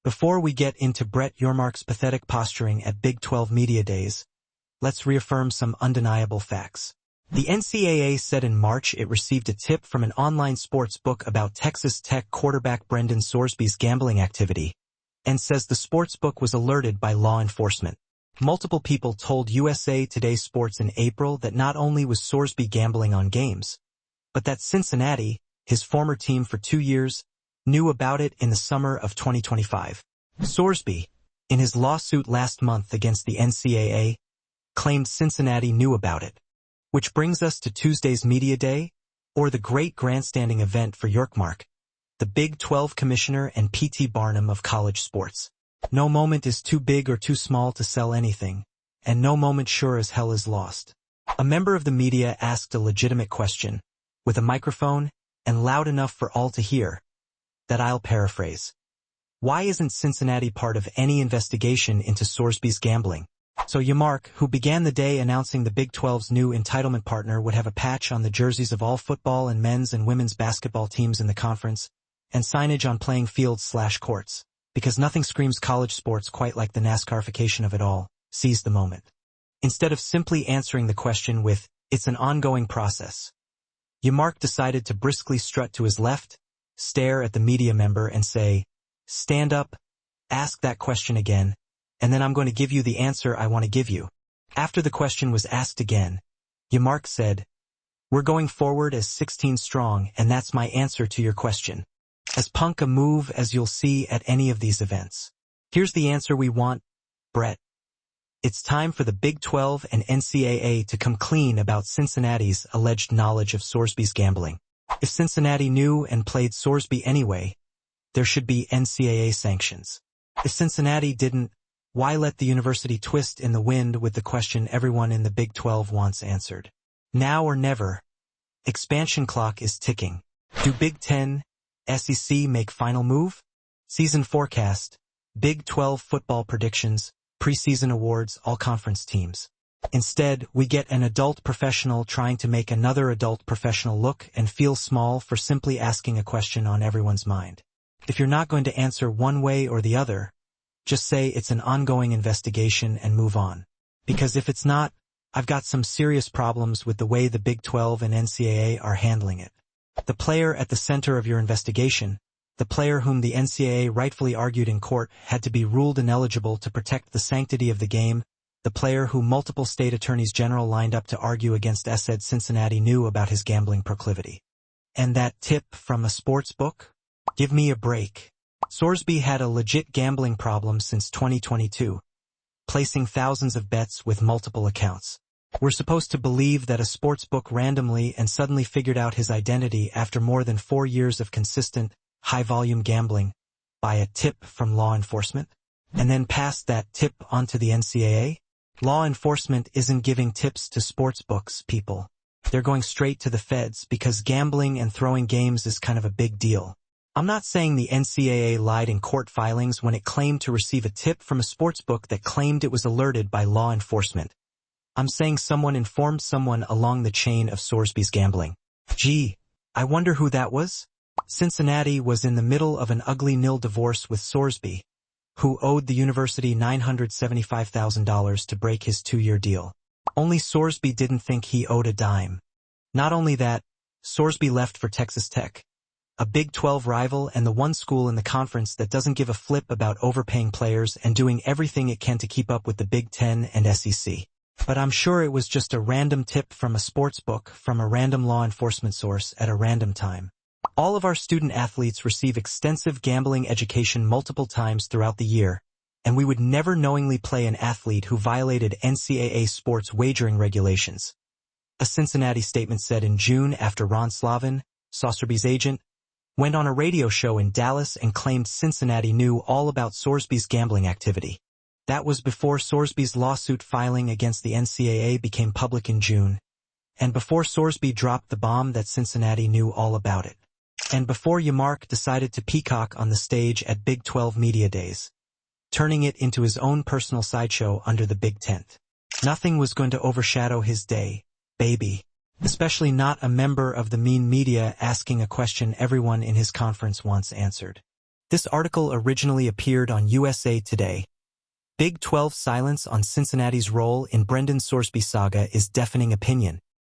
Before we get into Brett Yormark's pathetic posturing at Big 12 Media Days, let's reaffirm some undeniable facts. The NCAA said in March it received a tip from an online sports book about Texas Tech quarterback Brendan Sorsby's gambling activity, and says the sports book was alerted by law enforcement. Multiple people told USA Today Sports in April that not only was Sorsby gambling on games, but that Cincinnati, his former team for 2 years, knew about it in the summer of 2025. Sorsby, in his lawsuit last month against the NCAA, claimed Cincinnati knew about it. Which brings us to Tuesday's Media Day, or the great grandstanding event for Yormark, the Big 12 Commissioner and P.T. Barnum of college sports. No moment is too big or too small to sell anything, and no moment sure as hell is lost. A member of the media asked a legitimate question, with a microphone, and loud enough for all to hear, that I'll paraphrase. Why isn't Cincinnati part of any investigation into Sorsby's gambling? So Yormark, who began the day announcing the Big 12's new entitlement partner would have a patch on the jerseys of all football and men's and women's basketball teams in the conference, and signage on playing fields/courts, because nothing screams college sports quite like the NASCARification of it all, seized the moment. Instead of simply answering the question with, "It's an ongoing process," Yormark decided to briskly strut to his left, stare at the media member and say, "Stand up, ask that question again, and then I'm going to give you the answer I want to give you." After the question was asked again, Yormark said, "We're going forward as 16 strong, and that's my answer to your question. As punk a move as you'll see at any of these events. Here's the answer we want, Brett. It's time for the Big 12 and NCAA to come clean about Cincinnati's alleged knowledge of Sorsby's gambling. If Cincinnati knew and played Sorsby anyway, there should be NCAA sanctions. If Cincinnati didn't, why let the university twist in the wind with the question everyone in the Big 12 wants answered? Now or never. Expansion clock is ticking. Do Big 10, SEC make final move? Season forecast, Big 12 football predictions, preseason awards, all conference teams. Instead, we get an adult professional trying to make another adult professional look and feel small for simply asking a question on everyone's mind. If you're not going to answer one way or the other, just say it's an ongoing investigation and move on. Because if it's not, I've got some serious problems with the way the Big 12 and NCAA are handling it. The player at the center of your investigation, the player whom the NCAA rightfully argued in court had to be ruled ineligible to protect the sanctity of the game, the player who multiple state attorneys general lined up to argue against said Cincinnati knew about his gambling proclivity. And that tip from a sports book? Give me a break. Sorsby had a legit gambling problem since 2022, placing thousands of bets with multiple accounts. We're supposed to believe that a sports book randomly and suddenly figured out his identity after more than 4 years of consistent, high-volume gambling by a tip from law enforcement, and then passed that tip on to the NCAA? Law enforcement isn't giving tips to sports books, people. They're going straight to the feds because gambling and throwing games is kind of a big deal. I'm not saying the NCAA lied in court filings when it claimed to receive a tip from a sportsbook that claimed it was alerted by law enforcement. I'm saying someone informed someone along the chain of Sorsby's gambling. Gee, I wonder who that was? Cincinnati was in the middle of an ugly nil divorce with Sorsby, who owed the university $975,000 to break his 2-year deal. Only Sorsby didn't think he owed a dime. Not only that, Sorsby left for Texas Tech, a Big 12 rival and the one school in the conference that doesn't give a flip about overpaying players and doing everything it can to keep up with the Big 10 and SEC. But I'm sure it was just a random tip from a sports book from a random law enforcement source at a random time. All of our student athletes receive extensive gambling education multiple times throughout the year, and we would never knowingly play an athlete who violated NCAA sports wagering regulations. A Cincinnati statement said in June after Ron Slavin, Sorsby's agent, went on a radio show in Dallas and claimed Cincinnati knew all about Sorsby's gambling activity. That was before Sorsby's lawsuit filing against the NCAA became public in June, and before Sorsby dropped the bomb that Cincinnati knew all about it, and before Yormark decided to peacock on the stage at Big 12 Media Days, turning it into his own personal sideshow under the big tent. Nothing was going to overshadow his day, baby. Especially not a member of the mean media asking a question everyone in his conference wants answered. This article originally appeared on USA Today. Big 12 silence on Cincinnati's role in Brendan Sorsby saga is deafening opinion.